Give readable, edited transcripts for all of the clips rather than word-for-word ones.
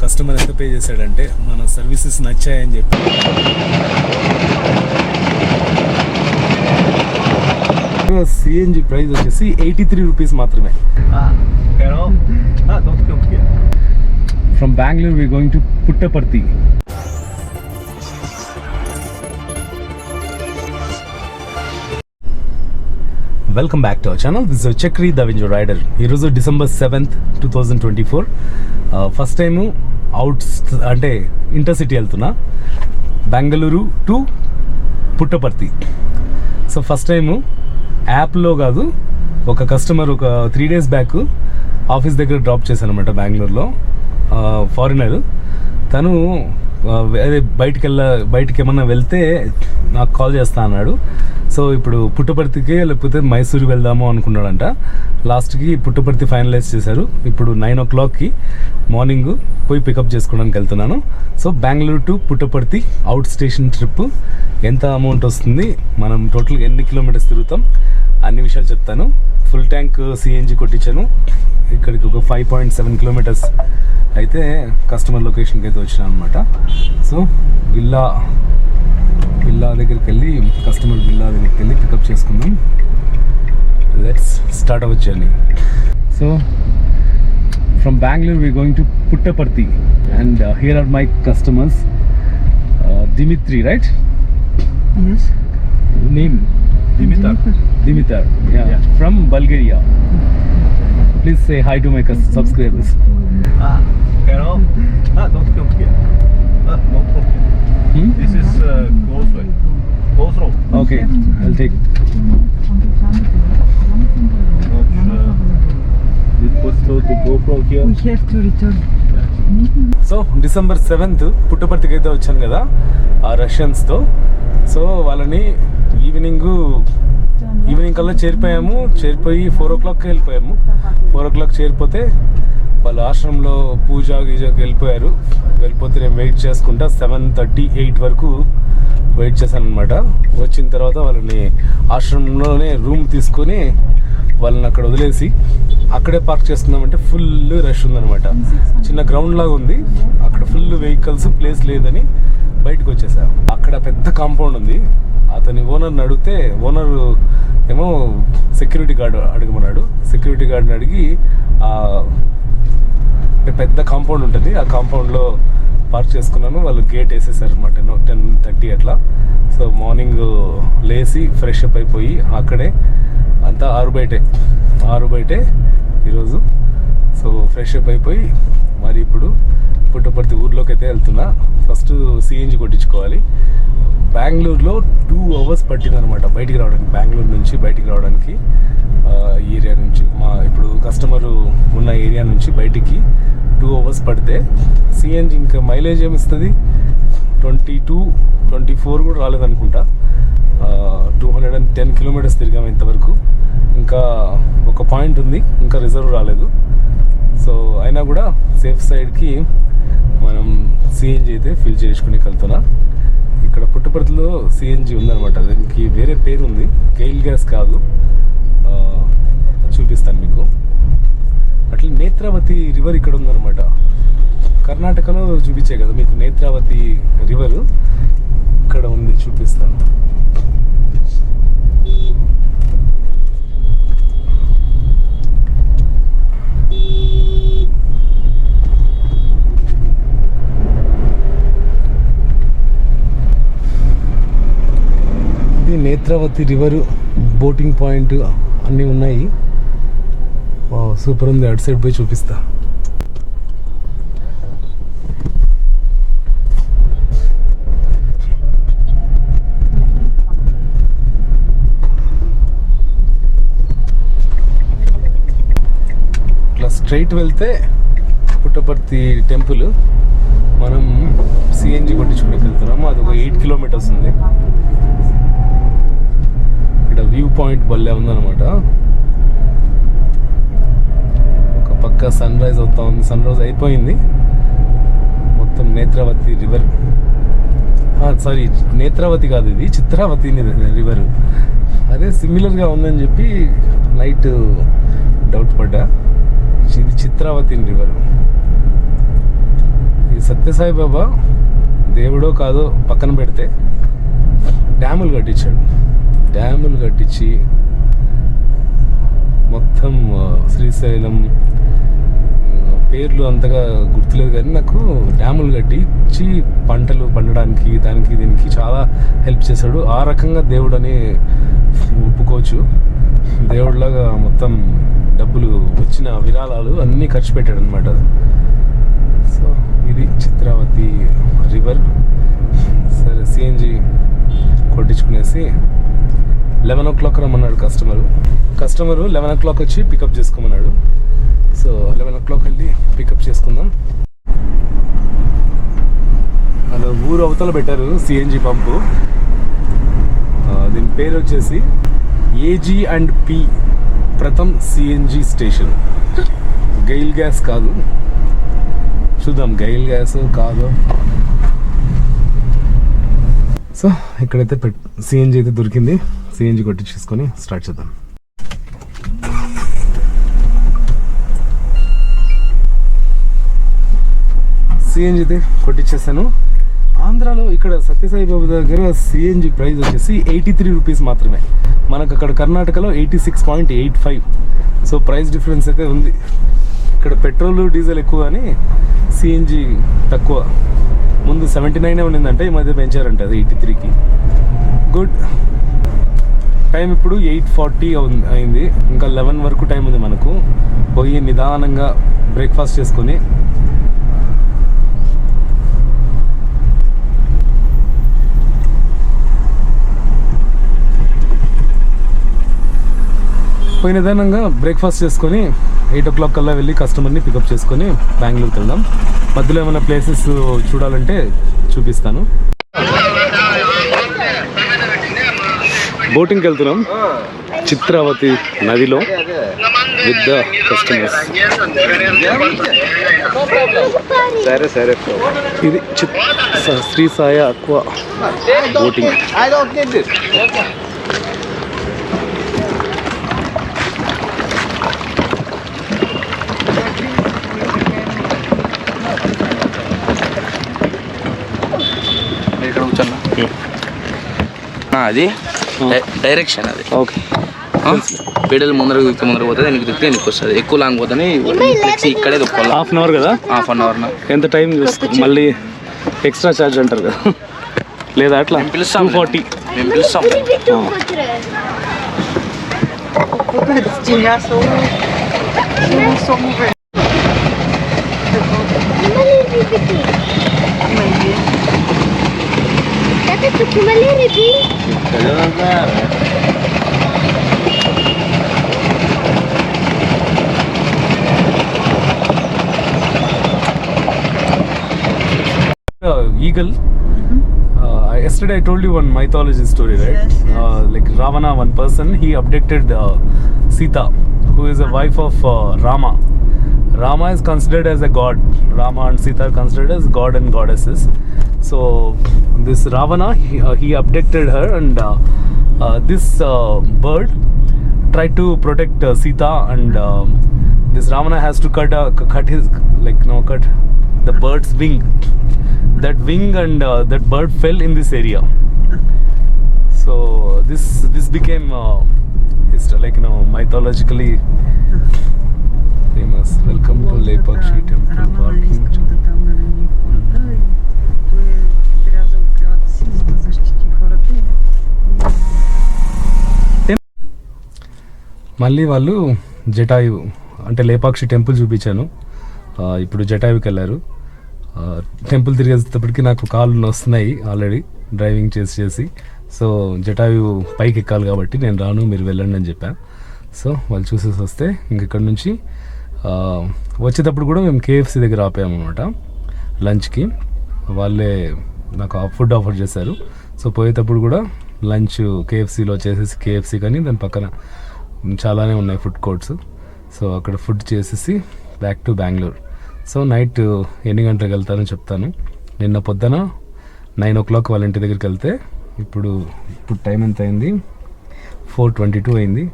Customer ఎంత pay చేశాడంటే మన సర్వీసెస్ నచ్చాయని చెప్పి సిఎన్జి ప్రైస్ వచ్చేసి 83 రూపీస్ మాత్రమే. From Bengaluru we going to Puttaparthi. Welcome back to our channel. This is Chakri the Winzo rider. ఈరోజు December 7th, 2024. ఫస్ట్ టైము అంటే ఇంటర్సిటీ వెళ్తున్నా, Bengaluru to Puttaparthi. So first time యాప్లో కాదు, ఒక కస్టమర్ ఒక 3 days బ్యాక్ ఆఫీస్ దగ్గర డ్రాప్ చేశాను అనమాట బెంగళూరులో. ఫారినర్ తను అదే బయటికి ఏమన్నా వెళ్తే నాకు కాల్ చేస్తా అన్నాడు. సో ఇప్పుడు పుట్టపర్తికి లేకపోతే మైసూరు వెళ్దాము అనుకున్నాడంట. లాస్ట్కి పుట్టపర్తి ఫైనలైజ్ చేశారు. ఇప్పుడు 9 o'clockకి మార్నింగ్ పోయి పికప్ చేసుకోవడానికి వెళ్తున్నాను. So Bengaluru to Puttaparthi out station trip ఎంత అమౌంట్ వస్తుంది, మనం టోటల్ ఎన్ని కిలోమీటర్స్ తిరుగుతాం, అన్ని విషయాలు చెప్తాను. ఫుల్ ట్యాంక్ సిఎన్జి కొట్టించాను. ఇక్కడికి ఒక 5.7 kilometers అయితే కస్టమర్ లొకేషన్కి అయితే వచ్చినా అనమాట. సో విల్లా దగ్గరికి వెళ్ళి కస్టమర్ విల్లా దగ్గరికి వెళ్ళి పికప్ చేసుకుందాం. Let's start our journey. So from Bengaluru we are going to Puttaparthi and here are my customers. Dimitri, right? Yes. Name? Dimitar. Yeah. From Bulgaria. Please say hi to my subscribers. Hello. Don't come here. Don't come here. This is close road. Okay, I'll take. This possible to go from here? We have to return. So December 7th పుట్టపర్తికి అయితే వచ్చాను కదా ఆ రష్యన్స్తో. So వాళ్ళని evening కల్లా చేరిపోయి 4 o'clockకి వెళ్ళిపోయాము. 4 o'clock చేరిపోతే వాళ్ళు ఆశ్రమంలో గీజాకి వెళ్ళిపోతే నేను వెయిట్ చేసుకుంటా 7:38 వరకు వెయిట్ చేశాను అనమాట. వచ్చిన తర్వాత వాళ్ళని ఆశ్రమంలోనే రూమ్ తీసుకొని వాళ్ళని అక్కడ వదిలేసి అక్కడే పార్క్ చేస్తున్నామంటే ఫుల్ రష్ ఉందనమాట. చిన్న గ్రౌండ్ లాగా ఉంది, అక్కడ ఫుల్ వెహికల్స్, ప్లేస్ లేదని బయటకు వచ్చేసా. అక్కడ పెద్ద కాంపౌండ్ ఉంది. అతని ఓనర్ని అడిగితే ఓనర్ ఏమో సెక్యూరిటీ గార్డ్ అడగమన్నాడు. సెక్యూరిటీ గార్డ్ని అడిగి పెద్ద కాంపౌండ్ ఉంటుంది, ఆ కాంపౌండ్లో పార్క్ చేసుకున్నాను. వాళ్ళు గేట్ వేసేసారు అనమాట 10:30 అట్లా. సో మార్నింగ్ లేచి ఫ్రెష్ అప్ అయిపోయి అక్కడే అంతా ఆరు బయటే ఈరోజు. సో ఫ్రెష్ అప్ అయిపోయి మరి ఇప్పుడు పుట్టపర్తి ఊర్లోకి అయితే వెళ్తున్నా. ఫస్ట్ సిఎన్జి కొట్టించుకోవాలి. బెంగళూరులో 2 hours పట్టింది అనమాట బయటికి రావడానికి. బెంగళూరు నుంచి బయటికి రావడానికి ఏరియా నుంచి ఇప్పుడు కస్టమరు ఉన్న ఏరియా నుంచి బయటికి 2 hours పడితే సిఎన్జి ఇంకా మైలేజ్ ఏమిస్తుంది 22-24 కూడా రాలేదనుకుంటా. 210 kilometers తిరిగాము ఇంతవరకు. ఇంకా ఒక పాయింట్ ఉంది, ఇంకా రిజర్వ్ రాలేదు. సో అయినా కూడా సేఫ్ సైడ్కి మనం సిఎన్జి అయితే ఫిల్ చేసుకుని వెళ్తున్నా. ఇక్కడ పుట్టపర్తిలో సిఎన్జి ఉందన్నమాట. దీనికి వేరే పేరు ఉంది, గెయిల్ గ్యాస్ కాదు. చూపిస్తాను మీకు. అట్లా నేత్రావతి రివర్ ఇక్కడ ఉందన్నమాట. కర్ణాటకలో చూపించే కదా మీకు నేత్రావతి రివర్, ఇక్కడ ఉంది, చూపిస్తాను. ఇది నేత్రావతి రివర్, బోటింగ్ పాయింట్ అన్నీ ఉన్నాయి. సూపర్ ఉంది. అటు సైడ్ పోయి చూపిస్తా. ఇట్లా స్ట్రైట్ వెళ్తే పుట్టపర్తి టెంపుల్. మనం సిఎన్జి కొట్టించుకుని వెళ్తున్నాము. అది ఒక 8 kilometers ఉంది. ఇక్కడ వ్యూ పాయింట్ భలే ఉందన్నమాట. ఒక పక్క సన్ రైజ్ అవుతా ఉంది, సన్ రైజ్ అయిపోయింది. మొత్తం నేత్రావతి రివర్, సారీ నేత్రావతి కాదు, ఇది చిత్రావతి రివర్. అదే సిమిలర్గా ఉందని చెప్పి నైట్ డౌట్ పడ్డా. ఇది చిత్రావతి రివర్. సత్యసాయి బాబా దేవుడో కాదో పక్కన పెడితే డ్యాములు కట్టించాడు. డ్యాములు కట్టించి మొత్తం శ్రీశైలం పేర్లు అంతగా గుర్తులేదు కానీ నాకు డ్యాములు కట్టించి పంటలు పండడానికి దానికి దీనికి చాలా హెల్ప్ చేశాడు. ఆ రకంగా దేవుడు అని ఒప్పుకోవచ్చు. దేవుడిలాగా మొత్తం డబ్బులు వచ్చిన విరాళాలు అన్నీ ఖర్చు పెట్టాడు అనమాట. సో ఇది చిత్రావతి రివర్. సరే సిఎన్జి కొట్టించుకునేసి 11 o'clock రమ్మన్నాడు కస్టమరు 11 o'clock వచ్చి పికప్ చేసుకోమన్నాడు. సో 11 o'clock వెళ్ళి పికప్ చేసుకుందాం. అలా ఊరు అవతల పెట్టారు సిఎన్జి పంపు. దీని పేరు వచ్చేసి AG&P Pratham CNG station. GAIL gas కాదు, చూద్దాం గెయిల్ గ్యాస్ కాదు. సో ఇక్కడైతే సిఎన్జి అయితే దొరికింది. సిఎన్జి కొట్టించేసుకొని స్టార్ట్ చేద్దాం. సిఎన్జి అయితే కొట్టించేసాను. ఆంధ్రాలో ఇక్కడ సత్యసాయి బాబు దగ్గర సిఎన్జి ప్రైస్ వచ్చేసి 83 రూపీస్ మాత్రమే. మనకు అక్కడ కర్ణాటకలో 86.85. సో ప్రైస్ డిఫరెన్స్ అయితే ఉంది. ఇక్కడ పెట్రోల్ డీజిల్ ఎక్కువ కానీ సిఎన్జి తక్కువ. ముందు 79 ఉండిందంటే ఈ మధ్య పెంచారంట అది 83కి. గుడ్. టైం ఇప్పుడు 8:40 అయింది. ఇంకా 11 వరకు టైం ఉంది మనకు. పోయి నిదానంగా బ్రేక్ఫాస్ట్ చేసుకొని నిదానంగా బ్రేక్ఫాస్ట్ చేసుకొని 8 o'clock కల్లా వెళ్ళి కస్టమర్ని పికప్ చేసుకొని బెంగళూరుకి వెళ్దాం. మధ్యలో ఏమైనా ప్లేసెస్ చూడాలంటే చూపిస్తాను. బోటింగ్కి వెళ్తున్నాం చిత్రావతి నదిలో విత్ ద కస్టమర్స్. ఇది శ్రీ సాయి అక్వా బోటింగ్. అది డైరెక్షన్ అది. ఓకే. పెడల్ ముందర పోతుంది, వెనక్కి తిప్పితే వెనక్కి వస్తుంది. ఎక్కువ లాంగ్ పోతుంది ఇక్కడే తొక్కాలి. హాఫ్ అన్ అవర్ కదా? Half an hour. ఎంత టైం మళ్ళీ ఎక్స్ట్రా ఛార్జ్ అంటారు కదా లేదా? అట్లా పిలుస్తాం, 240 మేము పిలుస్తాం. Eagle. Yesterday I told you one mythology story, right? Yes. Like Ravana, one person, he abducted Sita, who is a wife of Rama. Rama is considered as a god. Rama and Sita are considered as god and goddesses. So this Ravana, he abducted her, and this bird tried to protect Sita, and this Ravana has to cut the bird's wing. That wing and that bird fell in this area. So this became mythologically famous. Welcome to Lepakshi Temple parking. మళ్ళీ వాళ్ళు జటాయు అంటే Lepakshi temple చూపించాను. ఇప్పుడు జటాయుకి వెళ్ళారు. Temple తిరిగేటప్పటికి నాకు కాళ్ళు వస్తున్నాయి already driving చేసి. సో జటాయు పైకి ఎక్కాలి కాబట్టి నేను రాను, మీరు వెళ్ళండి అని చెప్పాను. సో వాళ్ళు చూసేసి వస్తే ఇంకెక్కడి నుంచి వచ్చేటప్పుడు కూడా మేము KFC దగ్గర ఆపామన్నమాట లంచ్కి. వాళ్ళే నాకు ఫుడ్ ఆఫర్ చేశారు. సో పోయేటప్పుడు కూడా లంచ్ KFCలో చేసేసి KFC కానీ దాని పక్కన చాలానే ఉన్నాయి ఫుడ్ కోర్ట్స్. సో అక్కడ ఫుడ్ చేసేసి back to Bengaluru. So night ఎన్ని గంటలకు వెళ్తానో చెప్తాను. నిన్న పొద్దున 9 o'clock వాళ్ళ ఇంటి దగ్గరికి వెళ్తే ఇప్పుడు టైం ఎంత అయింది? 4:22 అయింది.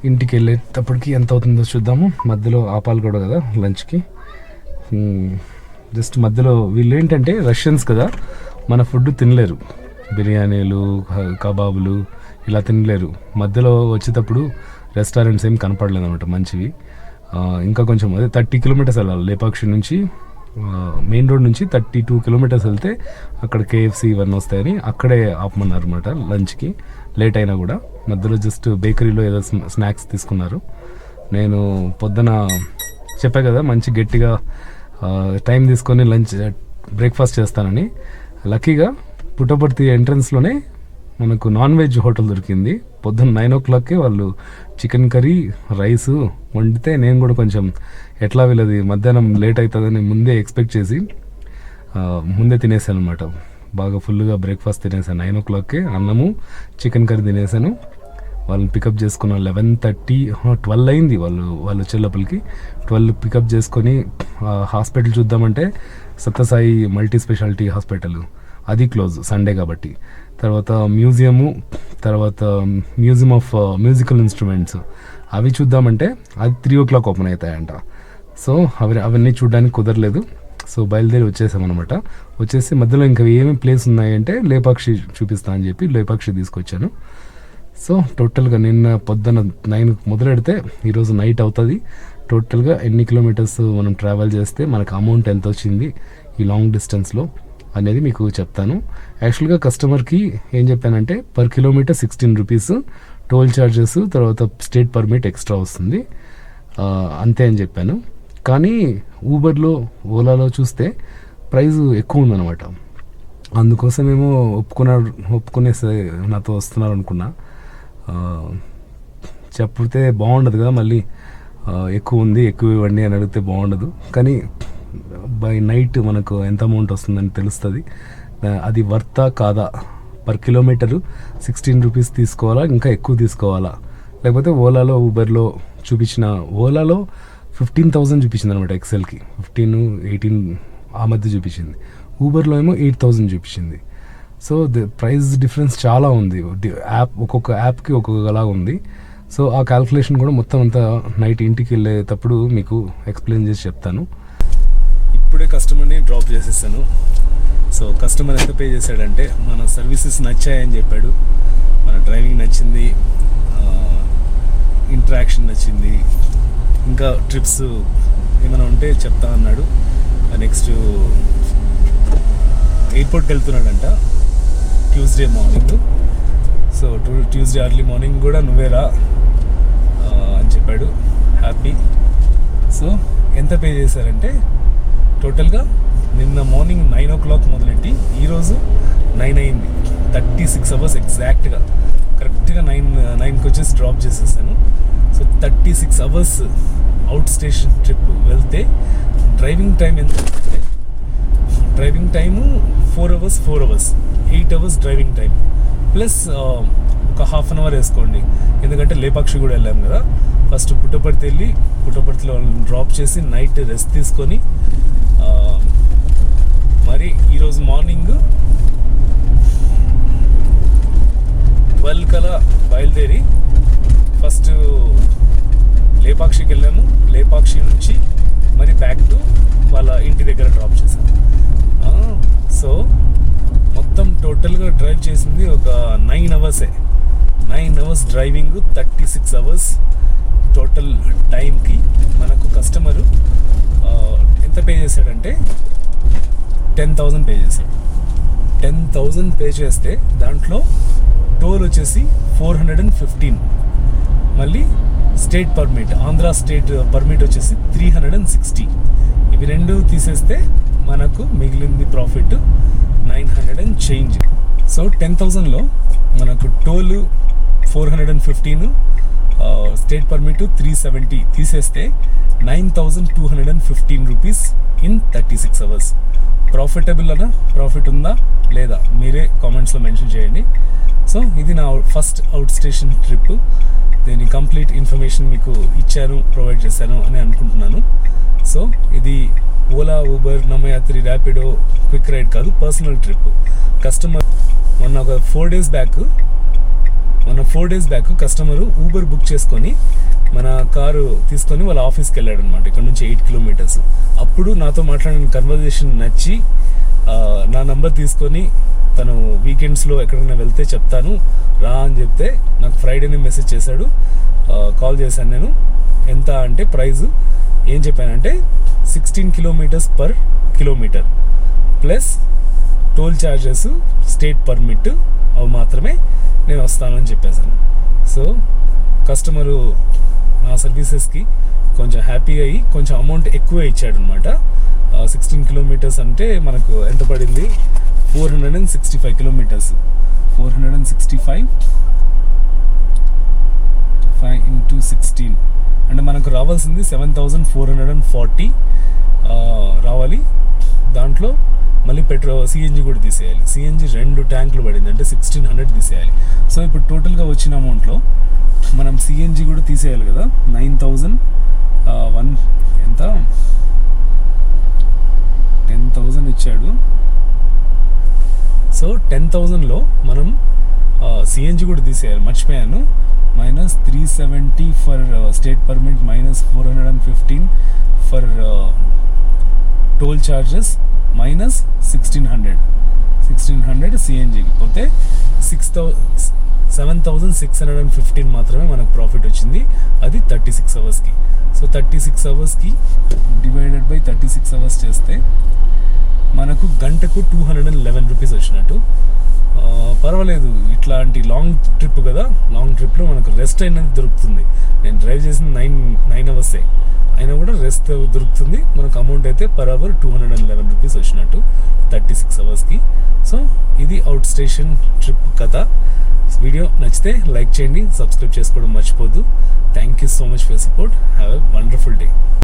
ఇంటికి వెళ్ళేటప్పటికి ఎంత అవుతుందో చూద్దాము. మధ్యలో ఆపాలి కూడా కదా లంచ్కి. జస్ట్ మధ్యలో వీళ్ళు ఏంటంటే రష్యన్స్ కదా, మన ఫుడ్ తినలేరు, బిర్యానీలు కబాబులు ఇలా తినలేరు. మధ్యలో వచ్చేటప్పుడు రెస్టారెంట్స్ ఏం కనపడలేదు అనమాట మంచివి. ఇంకా కొంచెం అదే 30 కిలోమీటర్స్ వెళ్ళాలి లేపాక్షి నుంచి, మెయిన్ రోడ్ నుంచి 32 కిలోమీటర్స్ వెళ్తే అక్కడ కేఎఫ్సి ఇవన్నీ వస్తాయని అక్కడే ఆపమన్నారు అనమాట లంచ్కి. లేట్ అయినా కూడా మధ్యలో జస్ట్ బేకరీలో ఏదో స్నాక్స్ తీసుకున్నారు. నేను పొద్దున చెప్పా కదా మంచి గట్టిగా టైం తీసుకొని బ్రేక్ఫాస్ట్ చేస్తానని. లక్కీగా పుట్టపర్తి ఎంట్రన్స్లోనే మనకు నాన్ వెజ్ హోటల్ దొరికింది. పొద్దున్న 9 o'clock వాళ్ళు చికెన్ కర్రీ రైస్ వండితే నేను కూడా కొంచెం ఎట్లా వీళ్ళది మధ్యాహ్నం లేట్ అవుతుందని ముందే ఎక్స్పెక్ట్ చేసి ముందే తినేసాను అనమాట. బాగా ఫుల్గా బ్రేక్ఫాస్ట్ తినేసాను. 9 o'clock అన్నము చికెన్ కర్రీ తినేసాను. వాళ్ళని పికప్ చేసుకున్న 11:30 12 అయింది. వాళ్ళు వచ్చే లోపలికి 12 పికప్ చేసుకొని హాస్పిటల్ చూద్దామంటే సత్యసాయి మల్టీ స్పెషాలిటీ హాస్పిటల్ అది క్లోజ్ సండే కాబట్టి. తర్వాత మ్యూజియం ఆఫ్ మ్యూజికల్ ఇన్స్ట్రుమెంట్స్ అవి చూద్దామంటే అది 3 o'clock ఓపెన్ అవుతాయంట. సో అవన్నీ చూడడానికి కుదరలేదు. సో బయలుదేరి వచ్చేసామన్నమాట. వచ్చేసి మధ్యలో ఇంకా ఏమేమి ప్లేస్ ఉన్నాయంటే లేపాక్షి చూపిస్తా అని చెప్పి లేపాక్షి తీసుకొచ్చాను. సో టోటల్గా నిన్న పొద్దున్న 9 మొదలెడితే ఈరోజు నైట్ అవుతుంది. టోటల్గా ఎన్ని కిలోమీటర్స్ మనం ట్రావెల్ చేస్తే మనకు అమౌంట్ ఎంత వచ్చింది ఈ లాంగ్ డిస్టెన్స్లో అనేది మీకు చెప్తాను. యాక్చువల్గా కస్టమర్కి ఏం చెప్పానంటే per kilometer 16 rupees toll charges, తర్వాత స్టేట్ పర్మిట్ ఎక్స్ట్రా వస్తుంది అంతే అని చెప్పాను. కానీ ఊబర్లో ఓలాలో చూస్తే ప్రైస్ ఎక్కువ ఉందన్నమాట. అందుకోసమేమో ఒప్పుకునేసి నాతో వస్తున్నారు అనుకున్నా. చెప్తే బాగుండదు కదా, మళ్ళీ ఎక్కువ ఇవ్వండి అని అడిగితే బాగుండదు. కానీ బై నైట్ మనకు ఎంత అమౌంట్ వస్తుందని తెలుస్తుంది. అది వర్తా కాదా, పర్ కిలోమీటరు 16 rupees తీసుకోవాలా ఇంకా ఎక్కువ తీసుకోవాలా, లేకపోతే ఓలాలో ఊబర్లో చూపించిన ఓలాలో 15,000 చూపించింది అనమాట ఎక్సెల్కి, 15-18 ఆ మధ్య చూపించింది. ఊబర్లో ఏమో 8,000 చూపించింది. సో ప్రైస్ డిఫరెన్స్ చాలా ఉంది. ఒక్కొక్క యాప్కి ఒక్కొక్కలా ఉంది. సో ఆ క్యాల్కులేషన్ కూడా మొత్తం అంతా నైట్ ఇంటికి వెళ్ళేటప్పుడు మీకు ఎక్స్ప్లెయిన్ చేసి చెప్తాను. ఇప్పుడే కస్టమర్ని డ్రాప్ చేసేసాను. సో కస్టమర్ ఎంత పే చేశాడంటే మన సర్వీసెస్ నచ్చాయని చెప్పాడు, మన డ్రైవింగ్ నచ్చింది, ఇంటరాక్షన్ నచ్చింది, ఇంకా ట్రిప్స్ ఏమైనా ఉంటే చెప్తా అన్నాడు. నెక్స్ట్ ఎయిర్పోర్ట్కి వెళ్తున్నాడంట Tuesday morning. So Tuesday early morning కూడా నువ్వేరా అని చెప్పాడు. హ్యాపీ. సో ఎంత పే చేశారంటే టోటల్గా నిన్న మార్నింగ్ 9 o'clock మొదలెట్టి ఈరోజు 9 అయింది. 36 hours ఎగ్జాక్ట్గా కరెక్ట్గా 9కి వచ్చేసి డ్రాప్ చేసేసాను. So 36 hours out station trip వెళ్తే డ్రైవింగ్ టైం ఎంత అంటే driving time 4 hours 8 hours driving time plus ఒక ½ an hour వేసుకోండి. ఎందుకంటే లేపాక్షి కూడా వెళ్ళాం కదా. ఫస్ట్ పుట్టపర్తిలో డ్రాప్ చేసి నైట్ రెస్ట్ తీసుకొని మరి ఈరోజు మార్నింగ్ 12 కల్లా బయలుదేరి ఫస్ట్ లేపాక్షికి వెళ్ళాము. లేపాక్షి నుంచి మరి బ్యాక్ టు వాళ్ళ ఇంటి దగ్గర డ్రాప్ చేశాము. సో మొత్తం టోటల్గా డ్రైవ్ చేసింది ఒక 9 hours. 9 hours driving, 36 hours total టైంకి మనకు కస్టమరు ఎంత పే చేశాడంటే 10,000 పే చేశాడు. 10,000 పే చేస్తే దాంట్లో టోల్ వచ్చేసి 415, మళ్ళీ state permit Andhra state permit వచ్చేసి 360. ఇవి రెండు తీసేస్తే మనకు మిగిలింది ప్రాఫిట్ 900 and change. సో 10,000లో మనకు టోల్ 415, స్టేట్ పర్మిట్ 370 తీసేస్తే 9,215 rupees ఇన్ 36 hours. ప్రాఫిటబుల్ అనా, ప్రాఫిట్ ఉందా లేదా మీరే కామెంట్స్లో మెన్షన్ చేయండి. సో ఇది నా ఫస్ట్ అవుట్ స్టేషన్ ట్రిప్. దీని కంప్లీట్ ఇన్ఫర్మేషన్ మీకు ఇచ్చాను, ప్రొవైడ్ చేశాను అని అనుకుంటున్నాను. సో ఇది Ola, Uber, Namma Yatri, Rapido, quick ride కాదు, పర్సనల్ ట్రిప్. కస్టమర్ మొన్న ఒక 4 days బ్యాక్ మన 4 days back customer Uber book చేసుకొని మన కారు తీసుకొని వాళ్ళ ఆఫీస్కి వెళ్ళాడు అనమాట, ఇక్కడ నుంచి 8 kilometers. అప్పుడు నాతో మాట్లాడిన కన్వర్జేషన్ నచ్చి నా నంబర్ తీసుకొని తను వీకెండ్స్లో ఎక్కడైనా వెళ్తే చెప్తాను రా అని చెప్తే నాకు ఫ్రైడేనే మెసేజ్ చేశాడు. కాల్ చేశాను నేను. ఎంత అంటే ప్రైజు ఏం చెప్పానంటే 16 kilometers per kilometer plus toll charges, state permit అవి మాత్రమే నేను వస్తానని చెప్పేశాను. సో కస్టమరు నా సర్వీసెస్కి కొంచెం హ్యాపీ అయ్యి కొంచెం అమౌంట్ ఎక్కువ ఇచ్చాడు అనమాట. 16 kilometers అంటే మనకు ఎంత పడింది, 465 kilometers. 465 into 16 అంటే మనకు రావాల్సింది 7,440 రావాలి. దాంట్లో మళ్ళీ సిఎన్జి కూడా తీసేయాలి. సిఎన్జి 2 ట్యాంకులు పడింది అంటే 1,600 తీసేయాలి. సో ఇప్పుడు టోటల్గా వచ్చిన అమౌంట్లో మనం సిఎన్జి కూడా తీసేయాలి కదా. 9,001 ఎంత 10,000 ఇచ్చాడు. సో 10,000లో మనం సిఎన్జి కూడా తీసేయాలి, మర్చిపోయాను. -370 for state permit, -415 for toll charges, -1,600 సిఎన్జికి పోతే 7,615 మాత్రమే మనకు ప్రాఫిట్ వచ్చింది. అది 36 hours. So 36 hours divided by 36 hours చేస్తే మనకు గంటకు 211 rupees వచ్చినట్టు. పర్వాలేదు, ఇట్లాంటి లాంగ్ ట్రిప్ కదా, లాంగ్ ట్రిప్లో మనకు రెస్ట్ అనేది దొరుకుతుంది. నేను డ్రైవ్ చేసిన 9 hours అయినా కూడా రెస్ట్ దొరుకుతుంది. మనకు అమౌంట్ అయితే per hour 211 rupees వచ్చినట్టు 36 hours. సో ఇది అవుట్ స్టేషన్ ట్రిప్ కథ. వీడియో నచ్చితే లైక్ చేయండి, సబ్స్క్రైబ్ చేసుకోవడం మర్చిపోద్దు. Thank you so much for support. Have a wonderful day.